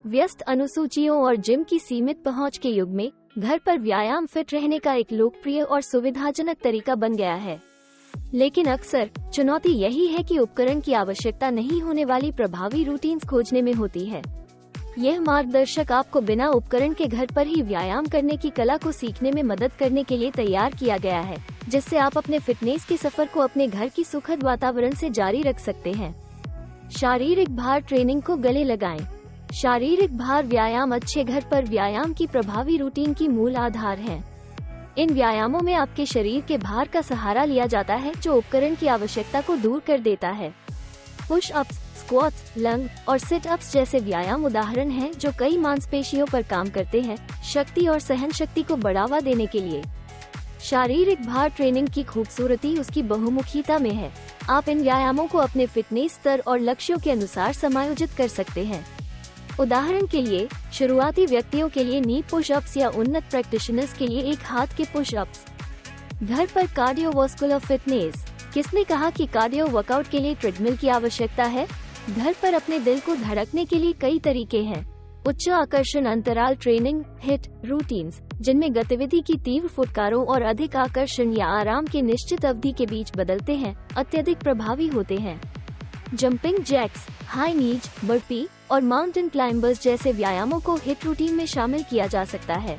व्यस्त अनुसूचियों और जिम की सीमित पहुंच के युग में घर पर व्यायाम फिट रहने का एक लोकप्रिय और सुविधाजनक तरीका बन गया है। लेकिन अक्सर चुनौती यही है कि उपकरण की आवश्यकता नहीं होने वाली प्रभावी रूटीन्स खोजने में होती है। यह मार्गदर्शक आपको बिना उपकरण के घर पर ही व्यायाम करने की कला को सीखने में मदद करने के लिए तैयार किया गया है, जिससे आप अपने फिटनेस के सफर को अपने घर की सुखद वातावरण से जारी रख सकते हैं। शारीरिक भार ट्रेनिंग को गले लगाएं। शारीरिक भार व्यायाम अच्छे घर पर व्यायाम की प्रभावी रूटीन की मूल आधार है। इन व्यायामों में आपके शरीर के भार का सहारा लिया जाता है, जो उपकरण की आवश्यकता को दूर कर देता है। पुश अप्स, स्क्वाट्स, लंग और सिट अप्स जैसे व्यायाम उदाहरण हैं जो कई मांसपेशियों पर काम करते हैं, शक्ति और सहन शक्ति को बढ़ावा देने के लिए। शारीरिक भार ट्रेनिंग की खूबसूरती उसकी बहुमुखीता में है। आप इन व्यायामों को अपने फिटनेस स्तर और लक्ष्यों के अनुसार समायोजित कर सकते हैं। उदाहरण के लिए, शुरुआती व्यक्तियों के लिए नी पुश अप्स या उन्नत प्रैक्टिशनर्स के लिए एक हाथ के पुश अप्स। घर पर कार्डियोवास्कुलर फिटनेस। किसने कहा कि कार्डियो वर्कआउट के लिए ट्रेडमिल की आवश्यकता है? घर पर अपने दिल को धड़कने के लिए कई तरीके हैं। उच्च आकर्षण अंतराल ट्रेनिंग, हिट रूटीन्स, जिनमें गतिविधि की तीव्र फुटकारों और अधिक आकर्षण या आराम के निश्चित अवधि के बीच बदलते हैं, अत्यधिक प्रभावी होते हैं। जंपिंग जैक्स, हाई नीज, बर्पी और माउंटेन क्लाइंबर्स जैसे व्यायामों को हिट रूटीन में शामिल किया जा सकता है।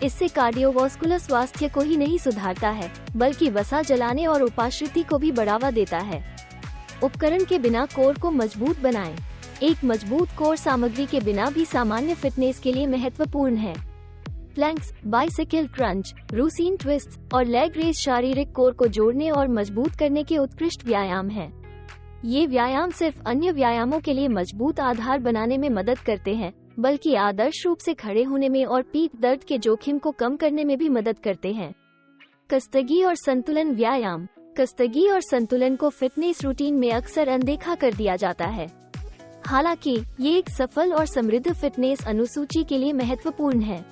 इससे कार्डियोवास्कुलर स्वास्थ्य को ही नहीं सुधारता है, बल्कि वसा जलाने और उपाश्रिति को भी बढ़ावा देता है। उपकरण के बिना कोर को मजबूत बनाएं। एक मजबूत कोर सामग्री के बिना भी सामान्य फिटनेस के लिए महत्वपूर्ण है। प्लैंक्स, बाइसिकल क्रंच, रूसीन ट्विस्ट और लेग रेस शारीरिक कोर को जोड़ने और मजबूत करने के उत्कृष्ट व्यायाम हैं। ये व्यायाम सिर्फ अन्य व्यायामों के लिए मजबूत आधार बनाने में मदद करते हैं, बल्कि आदर्श रूप से खड़े होने में और पीठ दर्द के जोखिम को कम करने में भी मदद करते हैं। कस्तगी और संतुलन व्यायाम। कस्तगी और संतुलन को फिटनेस रूटीन में अक्सर अनदेखा कर दिया जाता है। हालांकि ये एक सफल और समृद्ध फिटनेस अनुसूची के लिए महत्वपूर्ण है।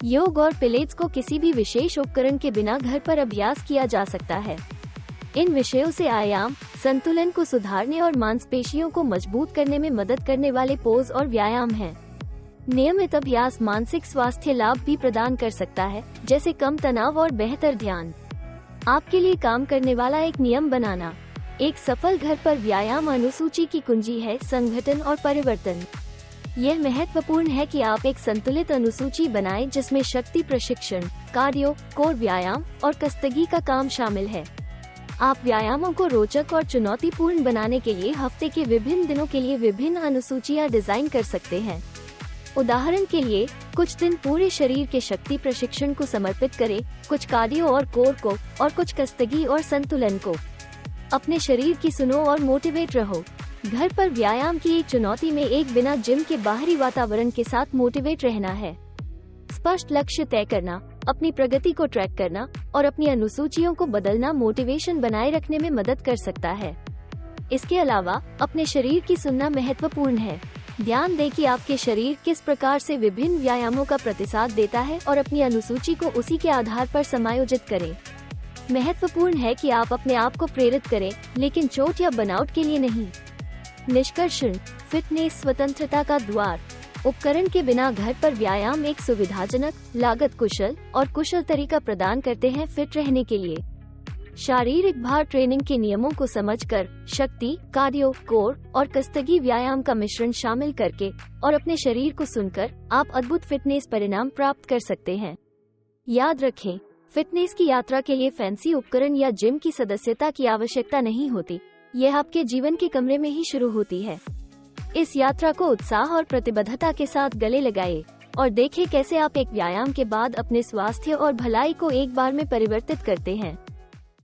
योग और पिलेट्स को किसी भी विशेष उपकरण के बिना घर पर अभ्यास किया जा सकता है। इन विषयों से आयाम, संतुलन को सुधारने और मांसपेशियों को मजबूत करने में मदद करने वाले पोज और व्यायाम हैं। नियमित अभ्यास मानसिक स्वास्थ्य लाभ भी प्रदान कर सकता है, जैसे कम तनाव और बेहतर ध्यान। आपके लिए काम करने वाला एक नियम बनाना। एक सफल घर पर व्यायाम अनुसूची की कुंजी है संगठन और परिवर्तन। यह महत्वपूर्ण है कि आप एक संतुलित अनुसूची बनाएं जिसमें शक्ति प्रशिक्षण, कार्डियो, कोर व्यायाम और कस्तगी का काम शामिल है। आप व्यायामों को रोचक और चुनौतीपूर्ण बनाने के लिए हफ्ते के विभिन्न दिनों के लिए विभिन्न अनुसूचियां डिजाइन कर सकते हैं। उदाहरण के लिए, कुछ दिन पूरे शरीर के शक्ति प्रशिक्षण को समर्पित करें, कुछ कार्डियो और कोर को, और कुछ कस्तगी और संतुलन को। अपने शरीर की सुनो और मोटिवेट रहो। घर पर व्यायाम की एक चुनौती में एक बिना जिम के बाहरी वातावरण के साथ मोटिवेट रहना है। स्पष्ट लक्ष्य तय करना, अपनी प्रगति को ट्रैक करना और अपनी अनुसूचियों को बदलना मोटिवेशन बनाए रखने में मदद कर सकता है। इसके अलावा अपने शरीर की सुनना महत्वपूर्ण है। ध्यान दें कि आपके शरीर किस प्रकार से विभिन्न व्यायामों का प्रतिसाद देता है और अपनी अनुसूची को उसी के आधार पर समायोजित करें। महत्वपूर्ण है कि आप अपने आप को प्रेरित करें, लेकिन चोट या बर्नआउट के लिए नहीं। निष्कर्षण, फिटनेस स्वतंत्रता का द्वार। उपकरण के बिना घर पर व्यायाम एक सुविधाजनक, लागत कुशल और कुशल तरीका प्रदान करते हैं फिट रहने के लिए। शारीरिक भार ट्रेनिंग के नियमों को समझकर, शक्ति, कार्डियो, कोर और कस्तगी व्यायाम का मिश्रण शामिल करके और अपने शरीर को सुनकर आप अद्भुत फिटनेस परिणाम प्राप्त कर सकते हैं। याद रखें, फिटनेस की यात्रा के लिए फैंसी उपकरण या जिम की सदस्यता की आवश्यकता नहीं होती। यह आपके जीवन के कमरे में ही शुरू होती है। इस यात्रा को उत्साह और प्रतिबद्धता के साथ गले लगाएं और देखें कैसे आप एक व्यायाम के बाद अपने स्वास्थ्य और भलाई को एक बार में परिवर्तित करते हैं।